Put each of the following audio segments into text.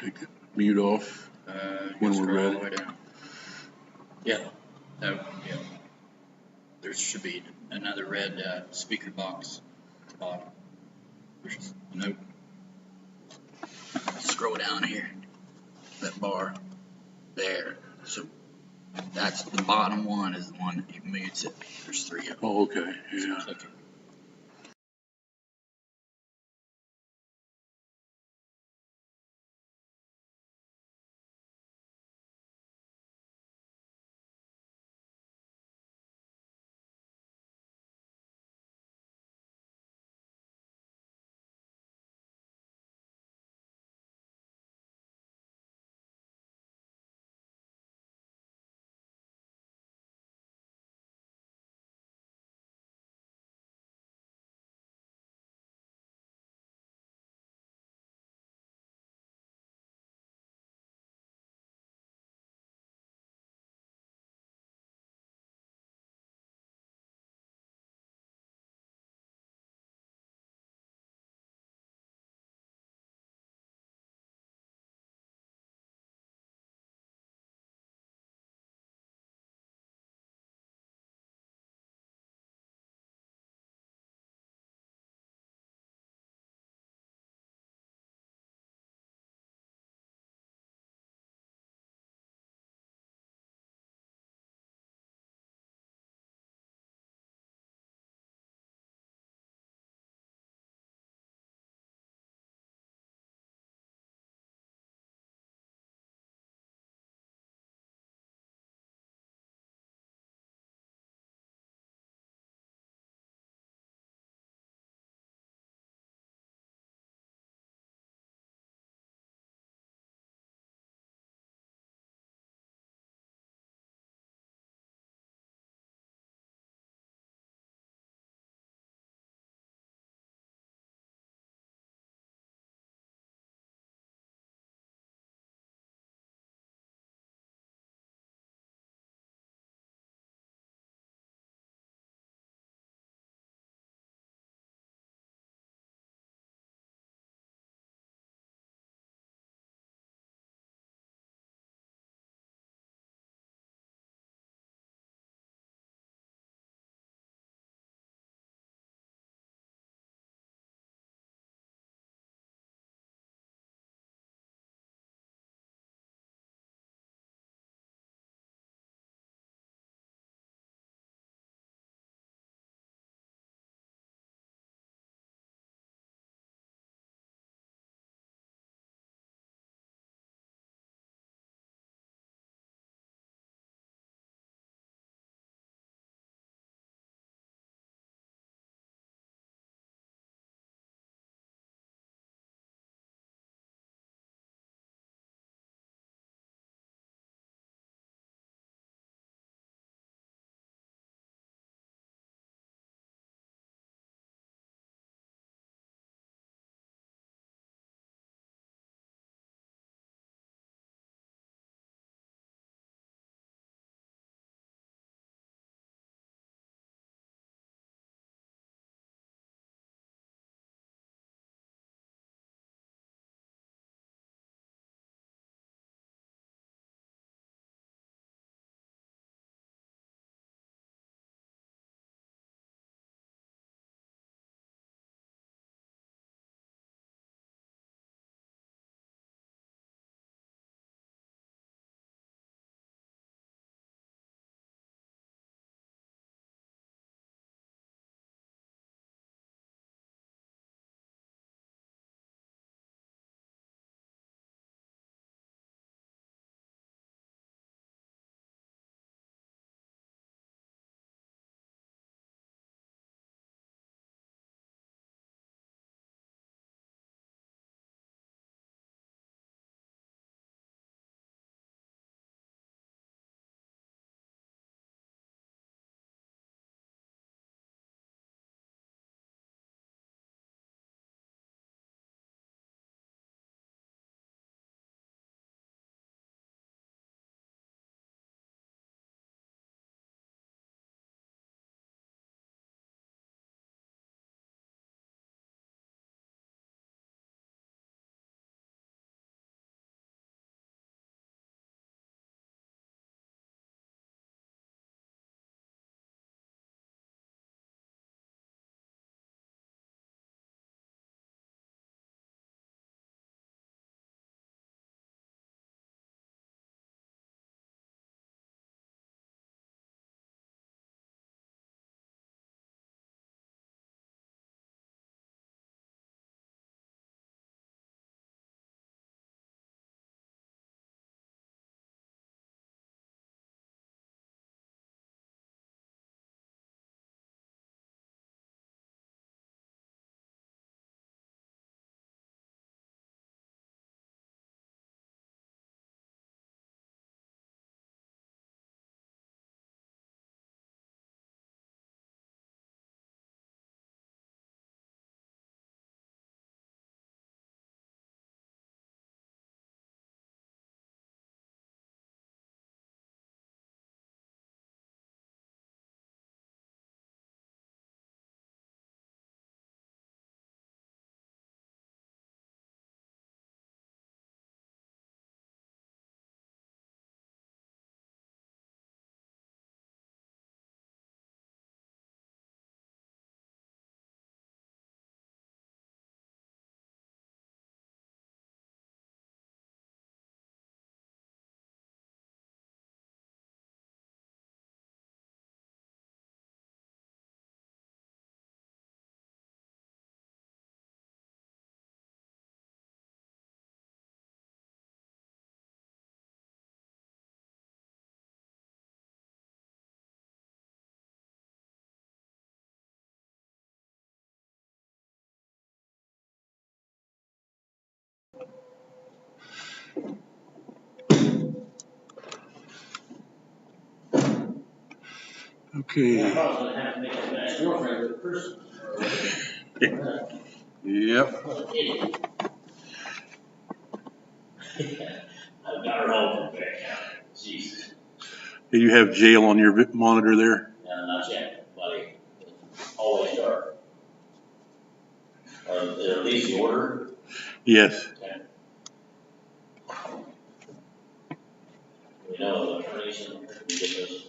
Take the mute off when we're scroll all the ready. way down. Yeah. Yeah. There should be another red speaker box at the bottom. There's a note. Scroll down here. That bar. There. So that's the bottom one is the one that mutes it. There's 3 of them. Oh, okay. Yeah. So click it. Okay. I was gonna have to make a nice girlfriend with a person. Yep. What an idiot. I've got her home from back now. Jesus. Do you have jail on your monitor there? No, not yet, buddy. Always dark. Is at least the order? Yes. Okay. We know the attorneys and we get those.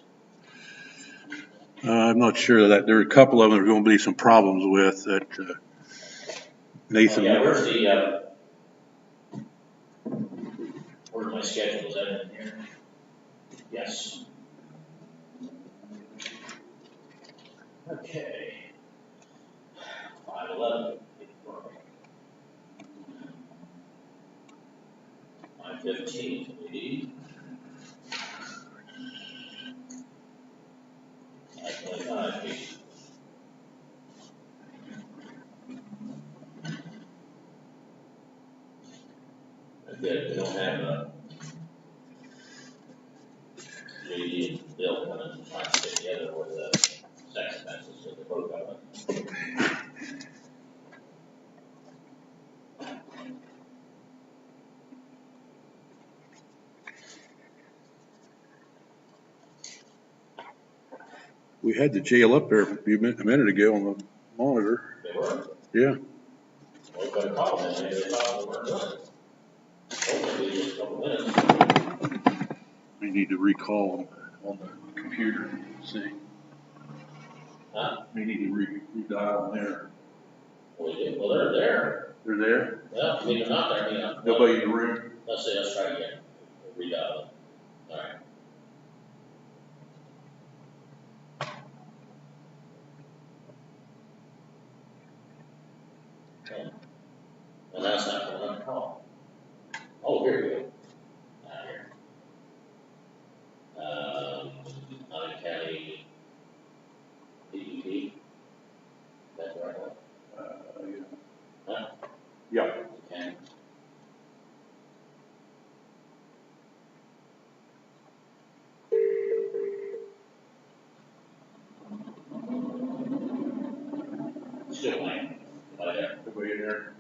I'm not sure that there are a couple of them there's going to be some problems with that Nathan. Oh, yeah, where's my schedule? Is that in here? Yes. Okay. 5:11. 5:15. Maybe. 5:25. Maybe. Good. We don't have a JD and Bill coming and trying to get together with the sex offenses that they both got. We had the jail up there a minute ago on the monitor. They were. Yeah. Well, we've got a call then. Maybe they thought we weren't doing it. Hopefully, just a couple minutes. We need to recall them on the computer. See. Huh? We need to redial them there. Well, we did. Well, they're there. They're there? Well, I mean, they're not there. I mean, Nobody in the room? let's see. Let's try again. We'll redial it. All right. Okay. And that's not going to call. Oh, here we go. Not here. Hunting County DEP. That's the right one. Yeah. Huh? Yeah. Okay. Still playing. Right there. Nobody in there?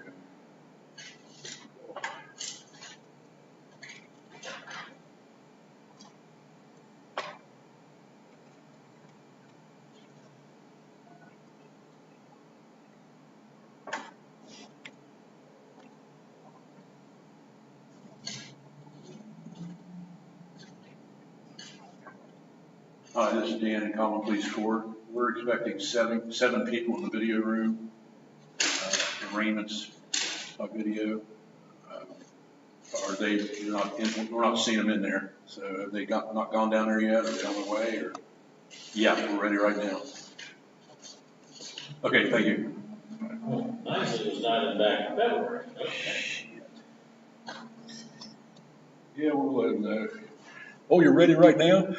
Hi, this is Dan in Common Police Court. We're expecting seven people in the video room. Arraignments by video. Are they not in, we're not seeing them in there. So have they not gone down there yet? Are they on the way? Or yeah, we're ready right now. Okay, thank you. Nice, it was not in back in February. Okay. Yeah, we'll let them know. Oh, you're ready right now?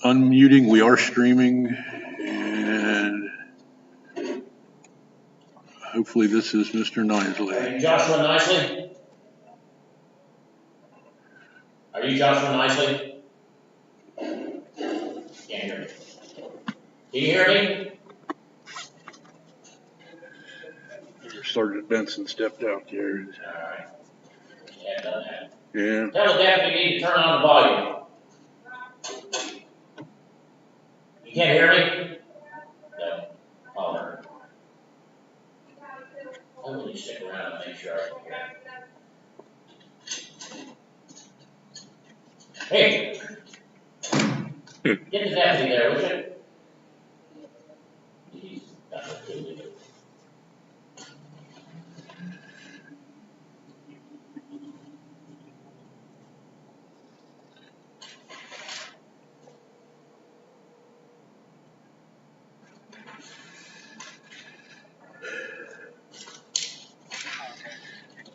unmuting. We are streaming, and hopefully this is Mr. Nisley. Are you Joshua Nicely? Are you Joshua Nicely? Can't hear me. Can you hear me? Sergeant Benson stepped out there. Alright. Yeah, done that. Yeah. Tell the deputy you need to turn on the volume. You can't hear me? No. Holler. I'm going to stick around and make sure I can hear. Hey! Get the deputy there, would you? He's got a good leader.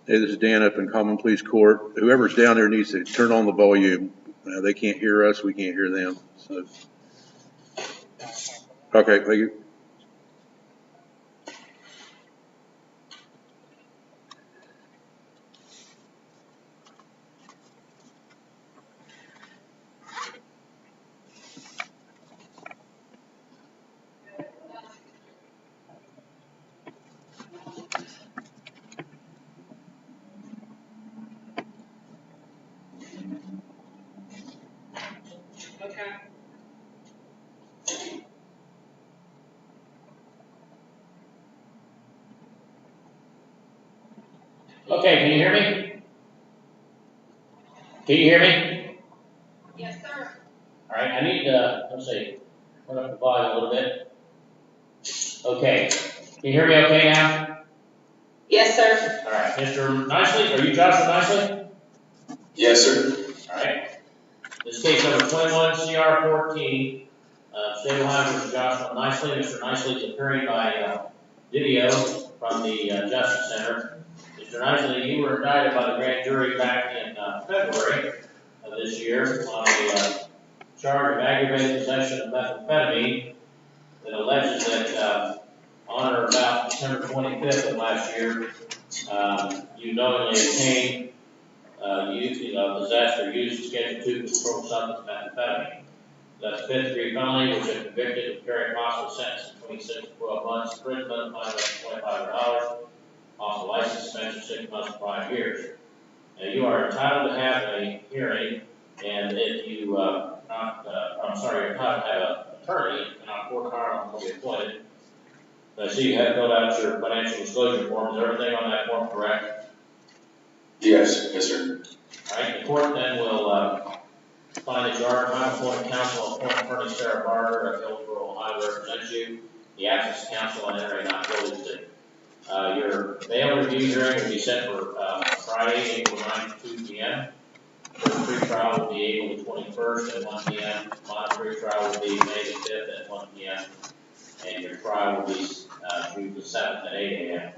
Hey, this is Dan up in Common Pleas Court. Whoever's down there needs to turn on the volume. They can't hear us, we can't hear them. So, okay, thank you. Okay, can you hear me? Can you hear me? Yes, sir. Alright, I need to, let's see, turn up the volume a little bit. Okay, can you hear me okay now? Yes, sir. Alright, Mr. Nicely, are you Joshua Nicely? Yes, sir. Alright. This is case number 21 CR 14, State of Ohio versus Joshua Nicely. Mr. Nicely is appearing by video from the Justice Center. Mr. Nicely, you were indicted by the grand jury back in February of this year on a charge of aggravated possession of methamphetamine that alleges that on or about December 25th of last year, you knowingly obtained, possessed or used Schedule 2 controlled substance methamphetamine. That's a 5th degree felony, which if convicted would carry a possible sentence of 26 to 12 months, imprisonment, fine of $2,500, also license suspension 6 months to 5 years. Now, you are entitled to have a hearing, and if you, you're entitled to have an attorney, and not court card will be appointed. I see you have filled out your financial disclosure form. Is everything on that form correct? Yes, yes, sir. All right, the court then will find that you are entitled to appoint counsel, appoint attorney Sarah Barber of Hillsborough, Ohio, to represent you. The absence of counsel and entering not guilty plea. Your bail review hearing will be set for Friday, April 9th at 2 p.m. The pretrial will be April 21st at 1 p.m. Monitor pretrial will be May the 5th at 1 p.m. And your trial will be June the 7th at 8 a.m.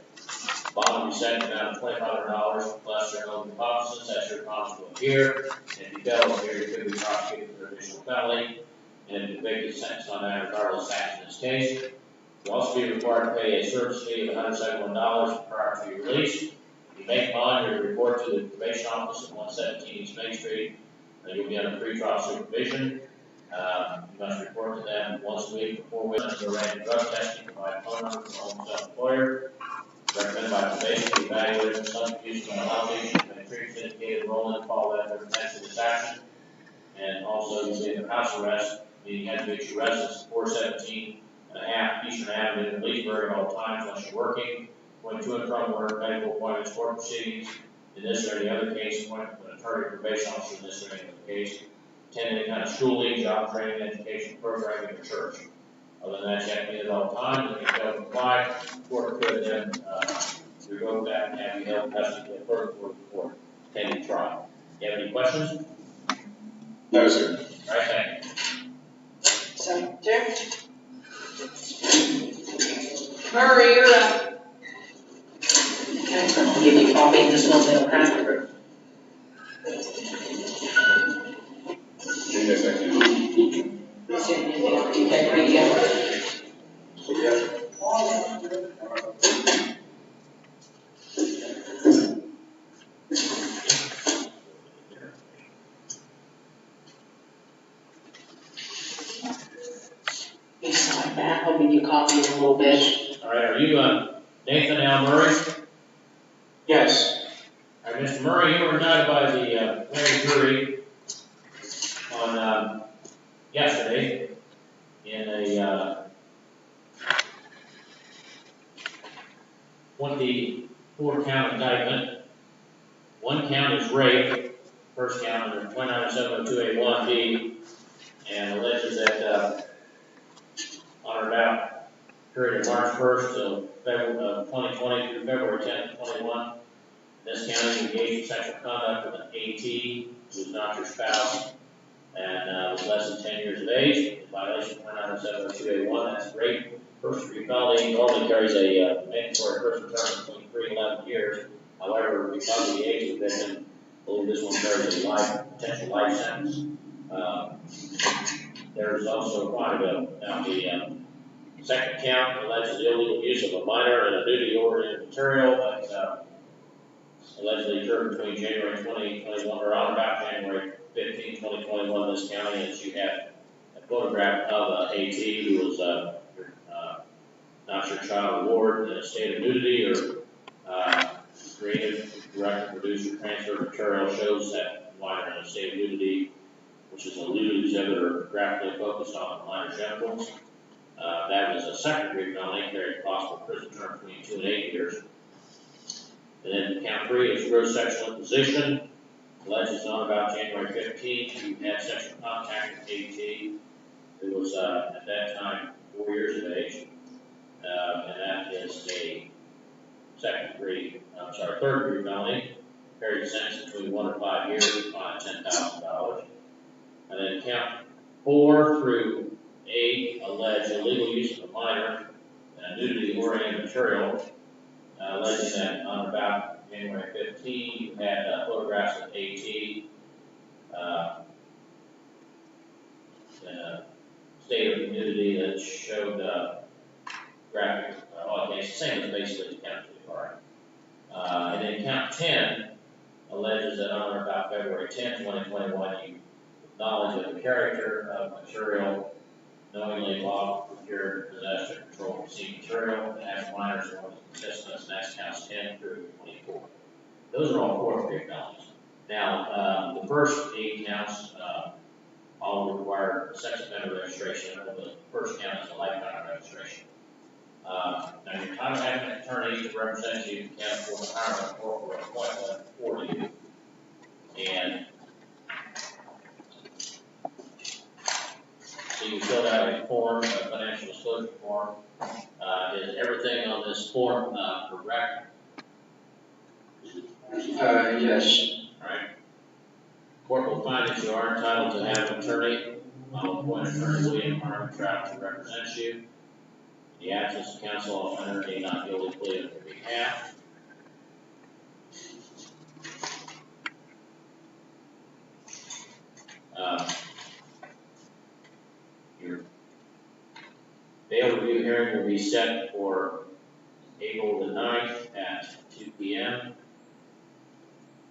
Bond will be set in the amount of $2,500 plus your own cognizance as your cause to appear. And if you fail to appear, you could be prosecuted for additional felony. And if convicted, sentenced on that regardless of action in this case. You'll also be required to pay a service fee of $171 prior to your release. If you make bond, you'll report to the probation office at 117 East Main Street. You'll be under pretrial supervision. You must report to them once a week before witnesses are ready to drug testing, provide phone number for home self-employer. Recommended by probation, evaluated for substance use and mental health issues, and previously indicated enrollment, follow that their intention this action. And also, you'll be under house arrest, meaning you have to reach your residence 417 and a half Eastern Avenue in Leesburg at all times unless you're working, going to and from work, medical appointments, court proceedings, in this or any other case, appointment with an attorney or probation officer in this or any other case, attend any kind of schooling, job training, education program in your church. Other than that, you have to be at all times, and if you don't comply, the court could then revoke that and have you held custody for further for the court pending trial. Do you have any questions? No, sir. All right, thank you. Secretary? Murray, you're up. Okay, I'll give you a copy in just a little bit, okay? Yes, thank you. sitting in there, okay, ready to go. Just like that, I'll give you a copy in a little bit. All right, are you, Nathan L. Murray? Yes. All right, Mr. Murray, you were indicted by the, grand jury on, yesterday in a, 24 count indictment. One count is rape, first count under 297028-1B, and alleges that, on or about period of March 1st to February 2020 through February 10th, 21, this county engaged in sexual conduct with an AT who was not your spouse and was less than 10 years of age, in violation of 297028-1. That's rape. First degree felony normally carries a mandatory prison term between 3 and 11 years. However, because of the age of the victim, I believe this one carries a potential life sentence. There's also quite a bit. Now, the second count alleges illegal use of a minor in a duty-oriented material that allegedly occurred between January 2021 or on about January 15, 2021 in this county, and she had a photograph of an AT who was not your child or ward in a state of nudity or created, directed, produced, or transferred material shows that minor in a state of nudity, which is a lewd exhibit or graphically focused on minor genitals. That was a second degree felony, carried a possible prison term between 2 and 8 years. And then count 3 is gross sexual imposition. Alleges on about January 15th, you had sexual contact with AT, who was at that time 4 years of age. And that is a third degree felony, carried a sentence between 1 and 5 years, and fined $10,000. And then count 4 through 8 allege illegal use of a minor in a nudity-oriented material, alleging that on about January 15, you had photographs of AT in a state of nudity that showed graphic, it's the same as basically the count 2 part. And then count 10 alleges that on or about February 10, 2021, you knowledge of the character of material, knowingly lawfully procured, possessed, or controlled received material that has minors or participants, and that's counts 10 through 24. Those are all 4th degree felonies. Now, the first 8 counts all require sex offender registration, and the first count is a lifetime registration. Now, your time of having an attorney to represent you can for the hire or appointment for you. And so you fill out a form, a financial disclosure form. Is everything on this form correct? Yes. All right. Court will find that you are entitled to have an attorney. I'll appoint Attorney William Armstrong to represent you. In the absence of counsel, I'll enter a not guilty plea on your behalf. Your bail review hearing will be set for April the 9th at 2 p.m.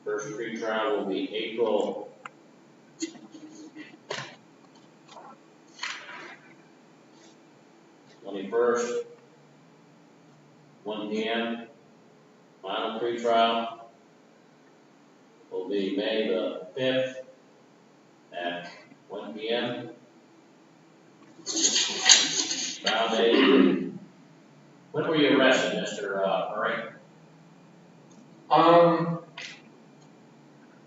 First pretrial will be April 21st, 1 p.m. Final pretrial will be May the 5th at 1 p.m. Trial date. When were you arrested, Mr. Murray?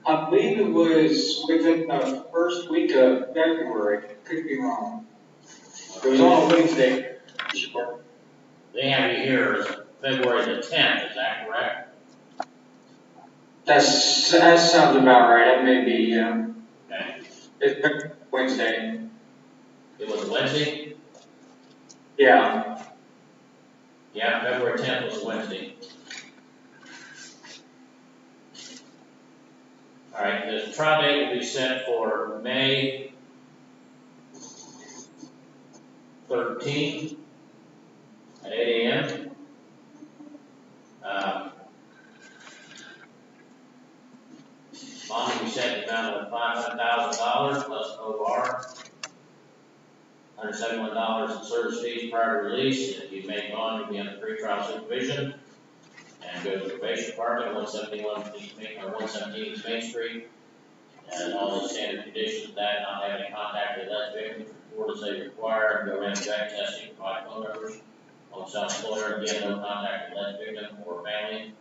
I believe it was within the first week of February. Could be wrong. It was on a Wednesday. Sure. They have you here as February the 10th, is that correct? That sounds about right. It may be, Okay. it's Wednesday. It was a Wednesday? Yeah. Yeah, February 10th was a Wednesday. All right, the trial date will be set for May 13th at 8 a.m. Bond will be set in the amount of $500,000 plus OR, $171 in service fees prior to release. If you make bond, you'll be under pretrial supervision and go to the probation department, 117 East Main Street. And all the standard conditions of that, not having contact with that victim, report as they require, go around drug testing, provide phone numbers, on self-employer, again, no contact with that victim or family.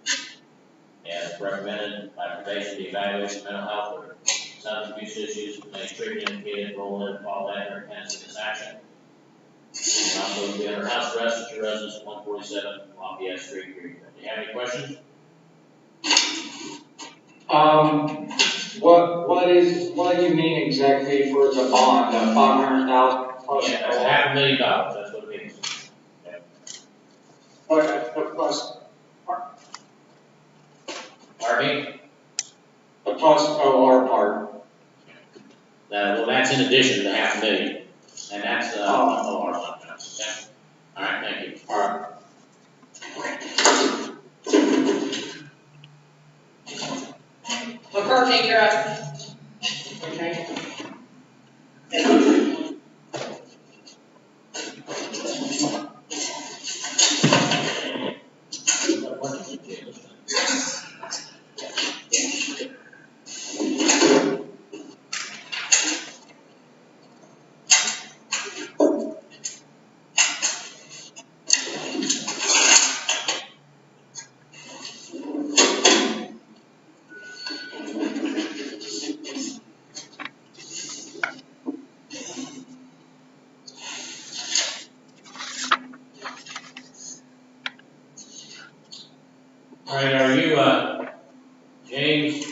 And recommended by probation to evaluate mental health or substance abuse issues, may treatment indicated, role in, fall in, or attendance in this action. And also be under house arrest at your residence, 147 Lafayette Street, Greenville. Do you have any questions? What do you mean exactly for the bond, 500,000 plus? Yeah, that's $500,000, that's what it means. Okay, plus, Pardon me? the plus OR part. Well, that's in addition to the $500,000, and that's, OR sometimes, okay? All right, thank you. All right. McCartney, you're up. Okay. All right, are you, James,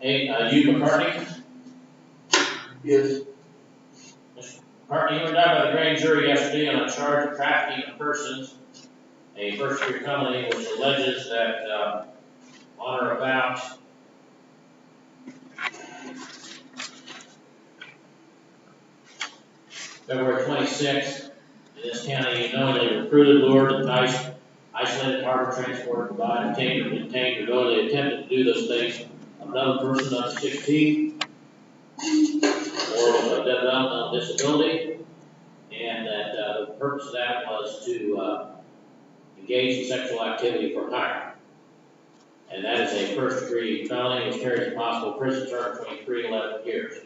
you McCartney? Yes. McCartney, you were indicted by the grand jury yesterday on a charge of trafficking of persons, a first-degree felony which alleges that, on or about February 26th, in this county, you knowingly recruited, lured, enticed, isolated, harbor, transported, provided, obtained, or detained, or knowingly attempted to do those things of another person under 16, or with a developmental disability, and that the purpose of that was to engage in sexual activity for hire. And that is a first-degree felony which carries a possible prison term between 3 and 11 years,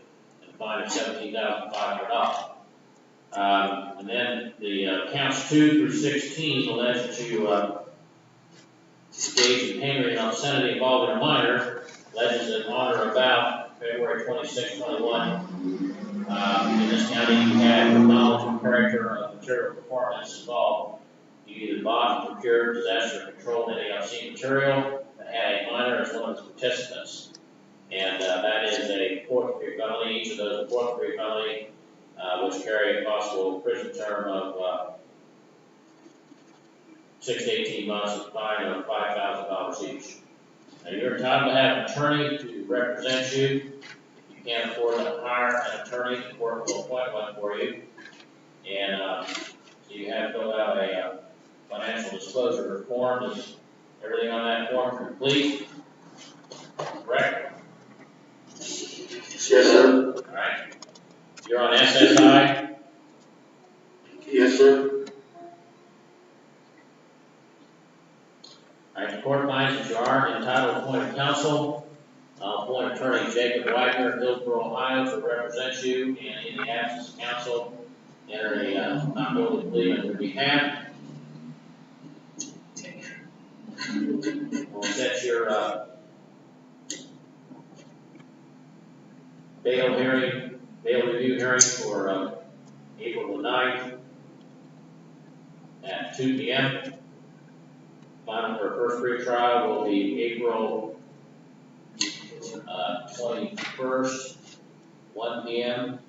and a fine of $17,500. And then the counts 2 through 16 allege that you engaged in pain or obscenity involving a minor, alleges that on or about February 26, 21, in this county you had knowledge and character of material performance involved. You either bought, procured, possessed, or controlled any obscene material that had a minor as one of its participants. And that is a 4th-degree felony. Each of those are 4th-degree felony, which carry a possible prison term of 6 to 18 months with a fine of $5,000 each. Now, you're entitled to have an attorney to represent you. If you can't afford to hire an attorney, the court will appoint one for you. And so you have to fill out a financial disclosure form. Is everything on that form complete? Correct? Yes, sir. All right. You're on SSI? Yes, sir. All right, the court finds that you are entitled to appoint counsel. I'll appoint attorney Jacob Wagner of Hillsborough, Ohio to represent you, and in the absence of counsel, enter a not guilty plea on your behalf. We'll set your bail review hearing for April the 9th at 2 p.m. Final for first pretrial will be April 21st, 1 p.m.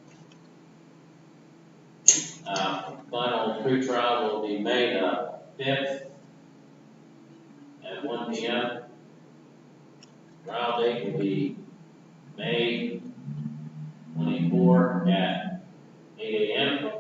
Final pretrial will be May the 5th at 1 p.m. Trial date will be May 24 at 8 a.m.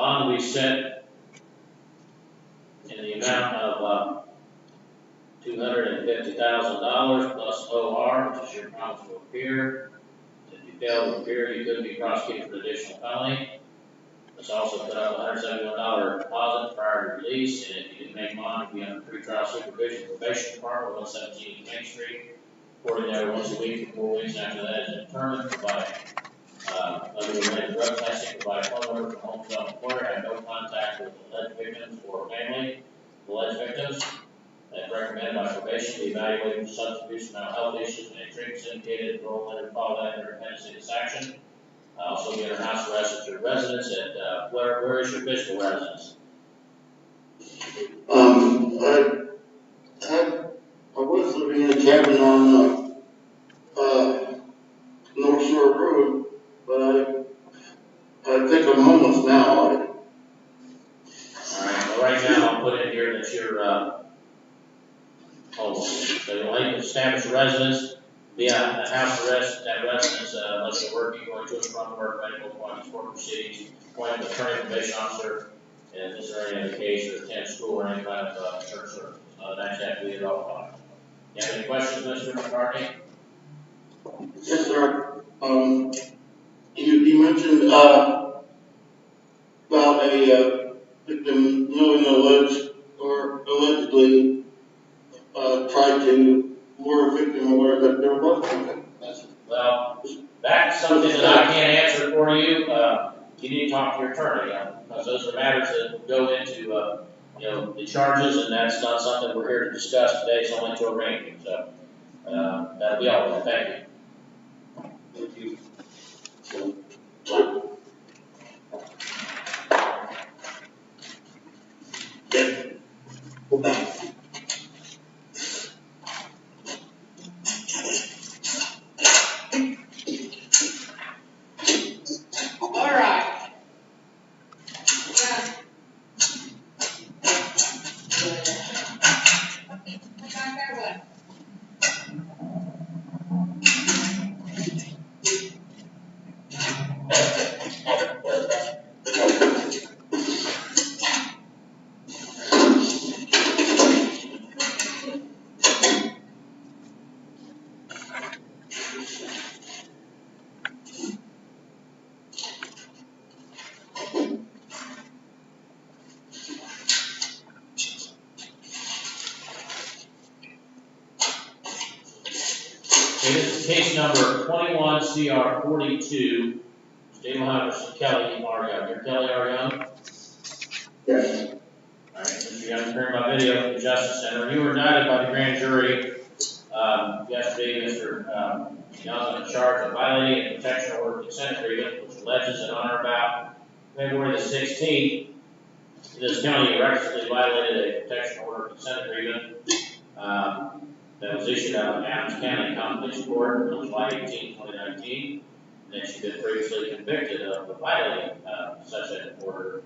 bond will be set in the amount of $250,000 plus OR, which is your promise to appear. If you fail to appear, you could be prosecuted for additional felony. Let's also put up a $171 deposit prior to release, and if you didn't make bond, you'll be under pretrial supervision probation department, 117 Main Street. Reporting there once a week for 4 weeks after that is determined. Provide underwritten drug testing, provide a phone number from home health employer, have no contact with alleged victims or family of alleged victims. As recommended by probation, be evaluated for substance abuse, mental health issues, and treatments indicated, enroll letter, follow that under dependency of this action. Also be under house arrest at your residence at, where is your physical residence? I was living in a cabin on, North Shore Road, but I think I'm homeless now. Alright, well right now I'll put in here that you're, homeless. So you'll need to establish a residence, be a house arrest at that residence, unless you're working, going to and from work, medical appointments, court proceedings, appointment of attorney, probation officer, and is there any other case or attend school or any kind of, church service. That's have to be it all. You have any questions, Mr. McCartney? Yes, sir. You mentioned, about a, victim knowing allegedly, tried to lure a victim away that there was a victim. Well, that's something that I can't answer for you. You need to talk to your attorney, because those are matters that go into, the charges, and that's not something we're here to discuss today. It's only to arraign. So, that'll be all. Thank you. Thank you. All right. This is case number 21 CR 42. State of Ohio versus Kelly R. Young. You're Kelly R. Young? Yes. All right, Mr. Young, appearing by video from the Justice Center. You were indicted by the grand jury yesterday, Mr. Young, on charge of violating a protection order consent agreement, which alleges that on or about February the 16th, this county recklessly violated a protection order consent agreement that was issued out of Adams County Common Pleas Court on July 18, 2019, and that you've been previously convicted of violating such an order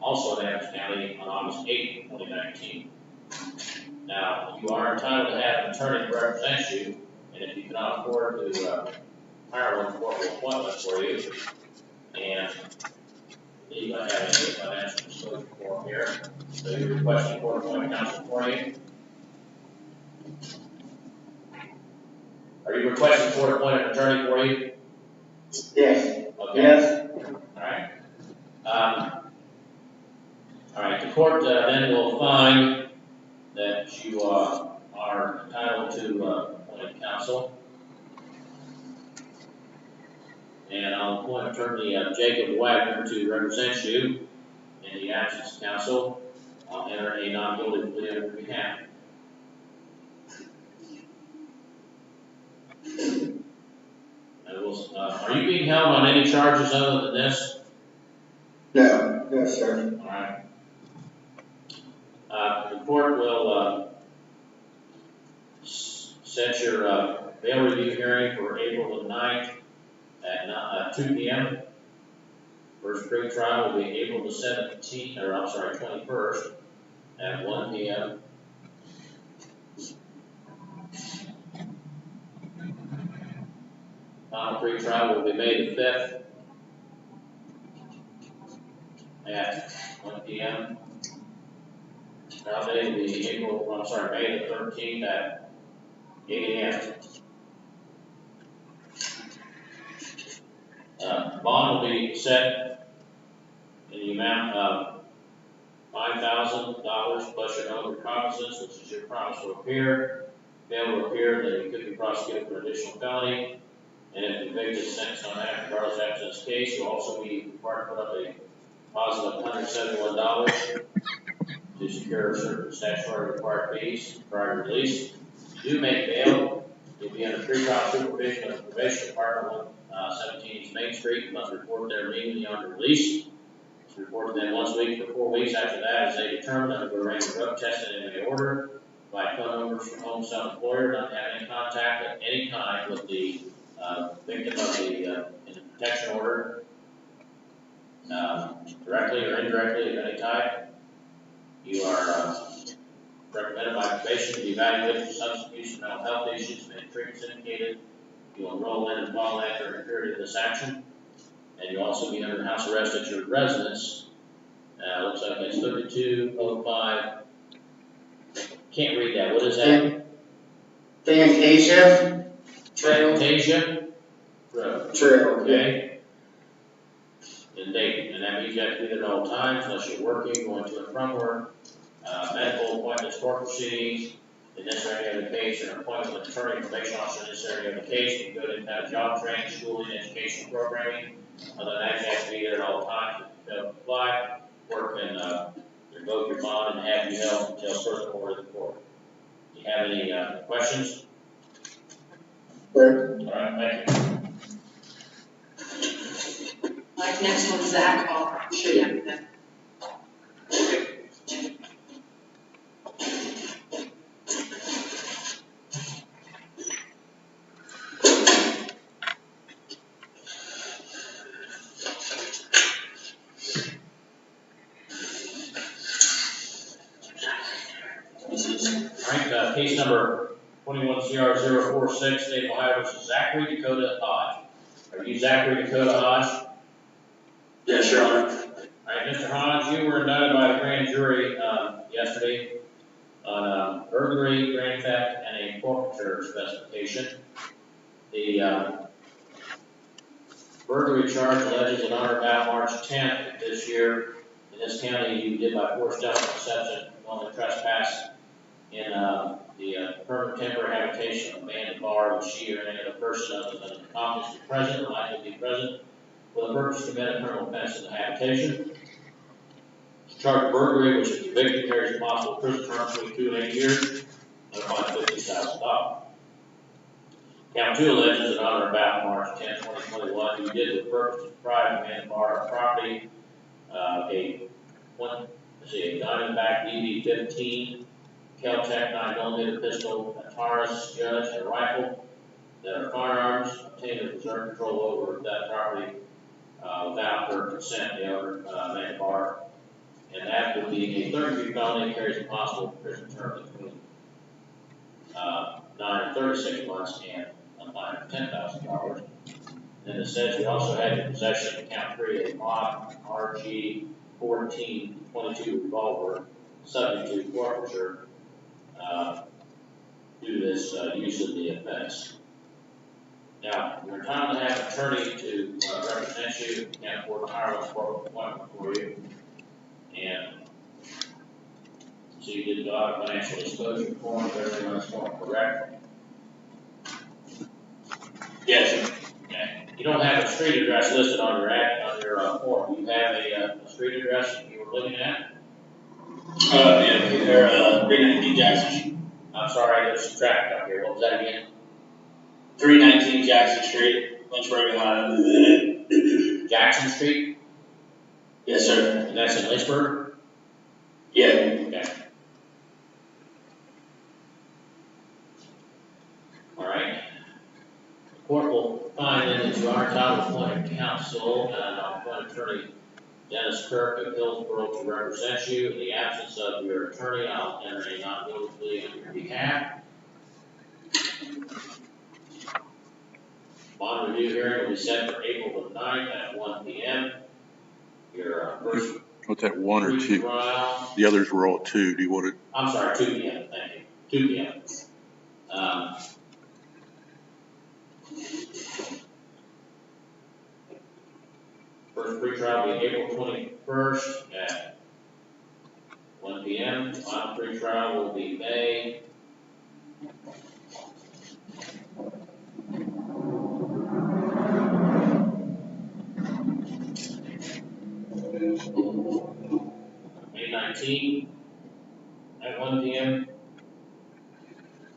also in Adams County on August 8, 2019. Now, you are entitled to have an attorney to represent you, and if you cannot afford to hire one for an appointment for you, and you don't have any financial disclosure form here, so you're requesting court appointment counsel for you. Are you requesting court appointed attorney for you? Yes. Okay. Yes. Alright. Alright, the court then will find that you are entitled to appointed counsel. And I'll appoint attorney Jacob Wagner to represent you in the absence of counsel. I'll enter a non-guilty plea on your behalf. Are you being held on any charges other than this? No. No, sir. Alright. The court will set your bail review hearing for April the 9th at 2 p.m. First pretrial will be April the 21st at 1 p.m. Final pretrial will be May the 5th at 1 p.m. Now date will be May the 13th at 8 a.m. Bond will be set in the amount of $5,000 plus your own recognizance, which is your promise to appear. Fail to appear, then you could be prosecuted for additional felony. And if convicted, sentenced on that, regardless of absence case, you'll also be required to put up a deposit of $171 to secure certain statutory required fees prior to release. If you do make bail, you'll be under pretrial supervision of the probation department, 17 East Main Street. You must report there immediately on release. Report to them once a week for 4 weeks. After that, as they determine under the range of drug testing in any order, provide phone numbers from home self-employer, not have any contact of any kind with the victim of the protection order, directly or indirectly of any type. You are recommended by probation to be evaluated for substance abuse and mental health issues, and treatments indicated. You will enroll in and follow after a period of this action. And you'll also be under house arrest at your residence. Looks like it's 3205. Can't read that. What is that? Fantasia Trail. Fantasia Road. Trail. Okay. And date. And that means you have to be there at all times unless you're working, going to and from work. Medical appointments, court proceedings. In this area of the case, an appointment with an attorney, information officer in this area of the case. You go to job training, schooling, education programming. Other than that, you have to be there at all times to apply, work, and revoke your bond and have you held until further order of the court. Do you have any questions? Where? All right, thank you. Like next one, Zach, I'll show you that. All right, case number 21CR046, State of Ohio versus Zachary Dakota Hodge. Are you Zachary Dakota Hodge? Yes, Your Honor. All right, Mr. Hodge, you were indicted by the grand jury yesterday on burglary, grand theft, and a forfeiture specification. The burglary charge alleges that on or about March 10th of this year, in this county, you did by forced self-deception, only trespass in the permanent temporary habitation of a man at bar with she or any other person other than an accomplice be present or likely to be present for the purpose to commit a criminal offense in the habitation. Charge of burglary, which is convicted, carries a possible prison term between 2 and 8 years, and a fine of $50,000. Count 2 alleges that on or about March 10, 2021, you did with purpose to deprive a man at bar of property, a Diamondback DD-15, Kel-Tec 9mm pistol, a Taurus, Judge, and a rifle that are firearms obtained with preserved control over that property without her consent, the owner, man at bar. And that would be a third-degree felony, carries a possible prison term between 9 and 36 months and a fine of $10,000. And it says you also had in possession of count 3 a Glock RG 14-22 revolver, subject to forfeiture due to this use of the offense. Now, you're entitled to have an attorney to represent you. You can't afford to hire a corporate appointment for you. And so you did go out of financial disclosure form, everything on this form, correct? Yes. Okay. You don't have a street address listed on your form. You have a street address you were living at? Yeah, they're 319 Jackson Street. I'm sorry, there's some traffic up here. What was that again? 319 Jackson Street, Lynchburg, Ohio. Jackson Street? Yes, sir. And that's in Lynchburg? Yeah. Okay. All right. The court will find that you are entitled to appoint counsel, and I'll appoint attorney Dennis Kirk of Hillsborough to represent you. In the absence of your attorney, I'll enter a non-guilty plea on your behalf. Bond review hearing will be set for April the 9th at 1 p.m. Your first What's that, 1 or 2? Pretrial, The others were all 2. Do you want it? I'm sorry, 2 p.m., thank you, 2 p.m. First pretrial will be April 21st at 1 p.m. Final pretrial will be May 19th at 1 p.m.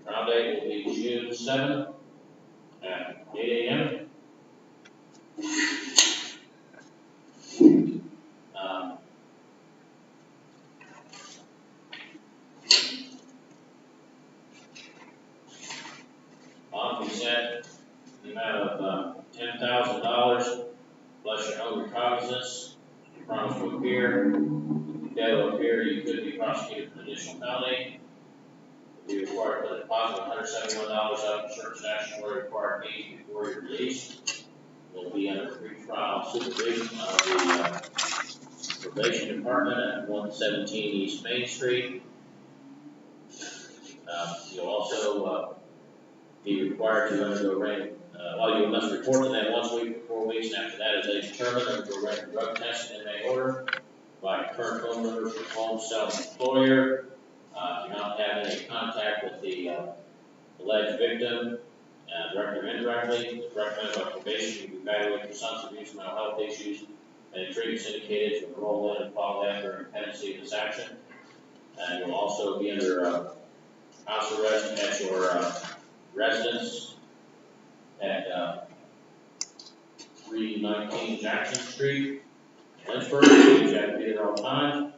Trial date will be June 7th at 8 a.m. Bond will be set in the amount of $10,000 plus your own recognizance. You promise to appear. If you fail to appear, you could be prosecuted for additional penalty. You'll be required to put a deposit of $171 up for certain statutory required fees before you're released. Will be under pretrial supervision of the probation department at 117 East Main Street. You'll also be required to undergo random, you must report to them once a week for 4 weeks, and after that, as they determine, undergo random drug testing in their order by current phone numbers for home, self-employer. Do not have any contact with the alleged victim, directly or indirectly. It's recommended by probation you evaluate your son's abuse, mental health issues, and treatments indicated to enroll in and follow after pendency of this action. And you'll also be under house arrest at your residence at 319 Jackson Street, Lynchburg. You have to be there all the time.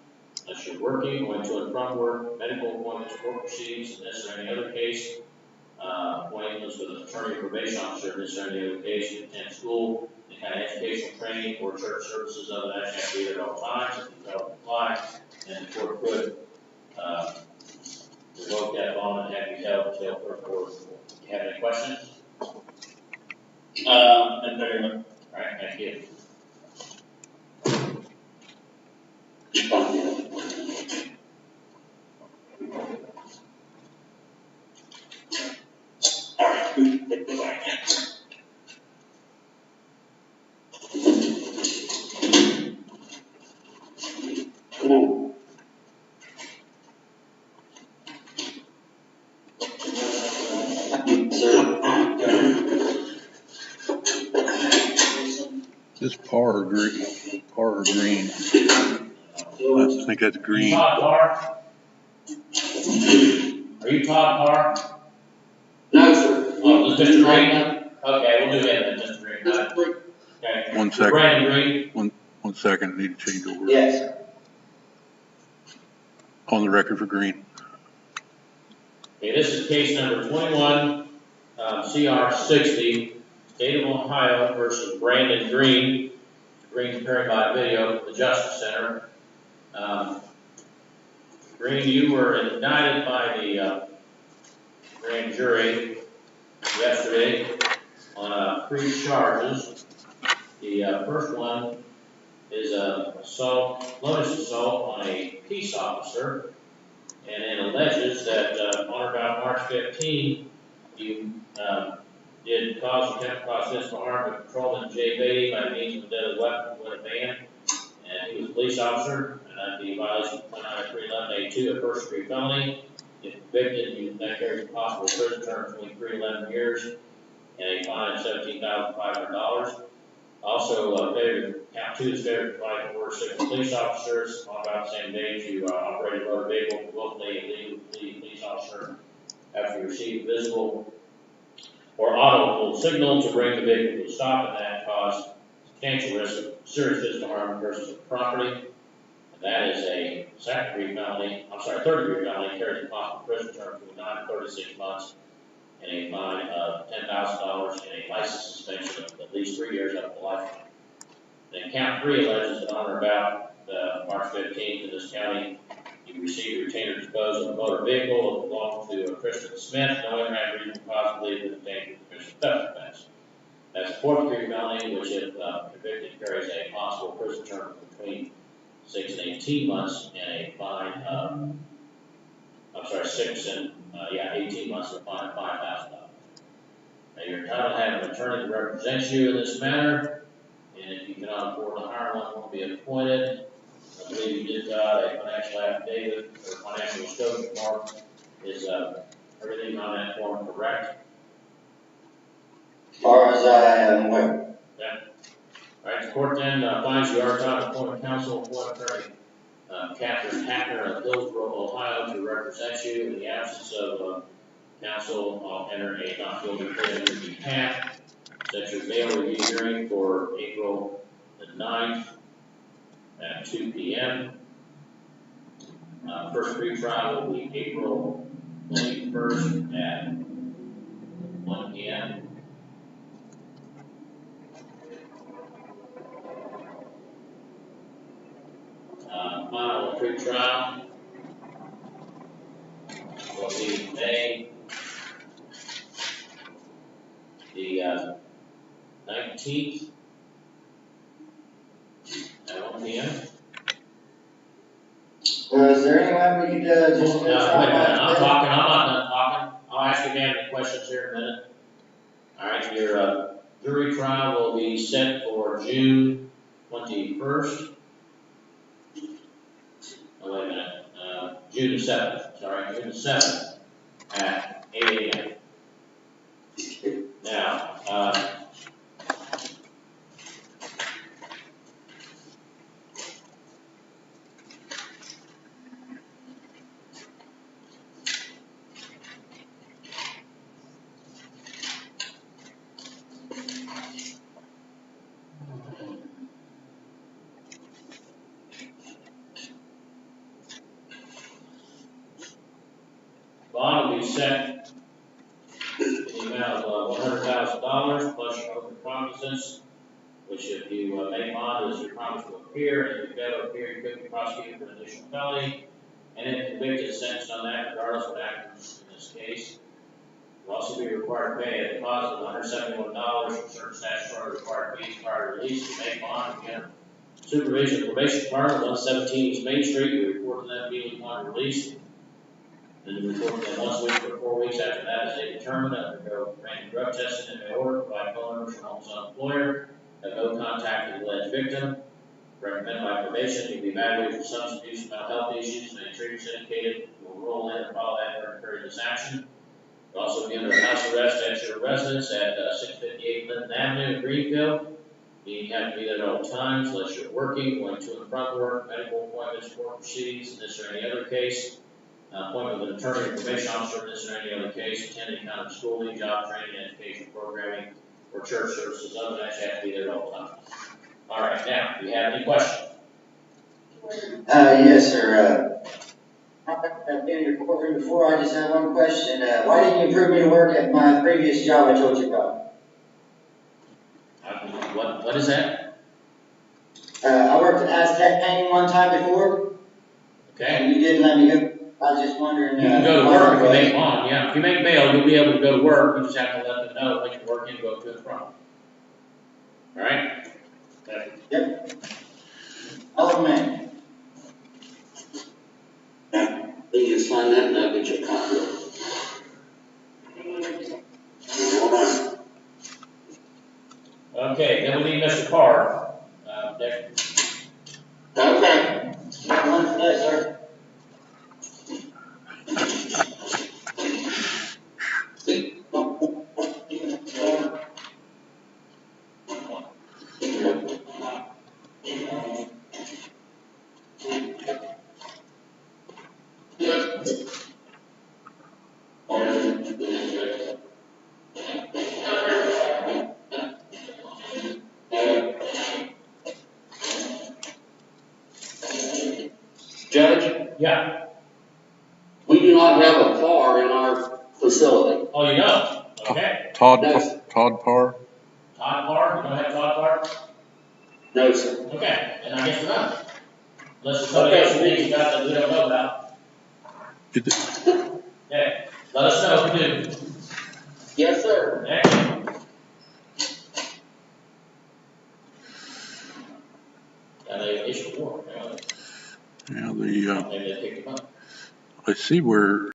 Unless you're working, going to and from work, medical appointments, court proceedings, in this or any other case, appointments with an attorney or probation officer, in this or any other case, you attend school, any kind of educational training or church services, other than that, you have to be there at all times. If you don't comply, then the court could revoke that bond and have you held until further order. Do you have any questions? All right, thank you. This par or green? Par or green? I think that's green. Todd Parr? Are you Todd Parr? No, sir. Oh, this Mr. Green? Okay, we'll do that then, Mr. Green. Okay. 1 second. Brandon Green? 1 second, I need to change over. Yes. On the record for green. Okay, this is case number 21, CR 60, State of Ohio versus Brandon Green. Green's appearing by video at the Justice Center. Green, you were indicted by the grand jury yesterday on 3 charges. The first one is malicious assault on a peace officer, and it alleges that on or about March 15, you did cause physical harm to patrolman Jay Beatty by means of a deadly weapon with a van, and he was a police officer, and the violation of 311A2, a first degree felony. If convicted, that carries a possible prison term between 3 and 11 years and a fine of $17,500. Also, count 2 is failure to provide for order 6 police officers on about the same day to operate a motor vehicle willfully and legally police officer after you receive visible or audible signal to bring the vehicle to a stop, and that caused substantial risk of serious physical harm to person's property. And that is a third degree felony, carries a possible prison term between 9 and 36 months and a fine of $10,000 and a license suspension of at least 3 years up to life. Then count 3 alleges that on or about March 15th in this county, you received, retained, or disposed of a motor vehicle that belonged to Kristen Smith, knowing that reason possibly that it contained a Kristen theft offense. That's a 4th degree felony, which if convicted carries a possible prison term between 6 and 18 months, and a fine of, 18 months and a fine of $5,000. Now, you're entitled to have an attorney to represent you in this matter, and if you cannot afford to hire one, will be appointed. I believe you did a financial affidavit or financial disclosure form. Is everything on that form correct? As far as I am aware. Okay. All right, the court then finds you are entitled to appoint counsel, appoint attorney Catherine Hacker of Hillsborough, Ohio, to represent you. In the absence of counsel, I'll enter a not guilty plea on your behalf. Set your bail review hearing for April the 9th at 2 p.m. First pretrial will be April 21st at 1 p.m. Final pretrial will be May the 19th at 1 p.m. Is there any way we could just? Wait a minute, I'm talking, I'm not done talking. I'll ask you again any questions here in a minute. All right, your jury trial will be set for June 21st. Oh, wait a minute, June the 7th, June the 7th at 8 a.m. Now, bond will be set in the amount of $100,000 plus your open promises, which if you make bond as your promise to appear, and if you fail to appear, you could be prosecuted for an additional felony, and if convicted, sentenced on that, regardless of what happens in this case. You'll also be required to pay a deposit of $171 for certain statutory required fees prior to release. You make bond again. Supervision probation department, 117 East Main Street, you report to them immediately upon release. Then you report to them once a week for 4 weeks after that as they determine undergo random drug testing in their order, provide phone numbers from home's employer, have no contact with the alleged victim. Recommended by probation, you'll be evaluated for substance abuse and mental health issues, and any treatment indicated, will enroll in and follow that during the period of this action. You'll also be under house arrest at your residence at 658 Linden Avenue in Greenfield. You have to be there at all times unless you're working, going to and from work, medical appointments, court proceedings, in this or any other case. Appointment with an attorney or probation officer in this or any other case, attend any kind of schooling, job training, education programming, or church services. Other than that, you have to be there at all times. All right, now, do you have any questions? Yes, sir. I've been in your courtroom before. I just have one question. Why didn't you approve me to work at my previous job I told you about? What is that? I worked at Aztec Painting one time before. Okay. And you didn't let me go. I was just wondering. You can go to work if you make bond, yeah. If you make bail, you'll be able to go to work. You just have to let them know when you're working to go to and from. All right? Okay. Yep. Oh, man. You can sign that and I'll get your copy. Hold on. Okay, then we need Mr. Carr. Dick. Okay. One today, sir. Judge, Yeah. we do not have a car in our facility. Oh, you don't? Okay. Todd Parr? Todd Parr? You don't have Todd Parr? No, sir. Okay, and I guess we're done. Unless there's somebody else you think you got that we don't know about. Okay, let us know if you do. Yes, sir. Okay. Got a issue warrant, apparently. Yeah, Maybe they picked him up. I see where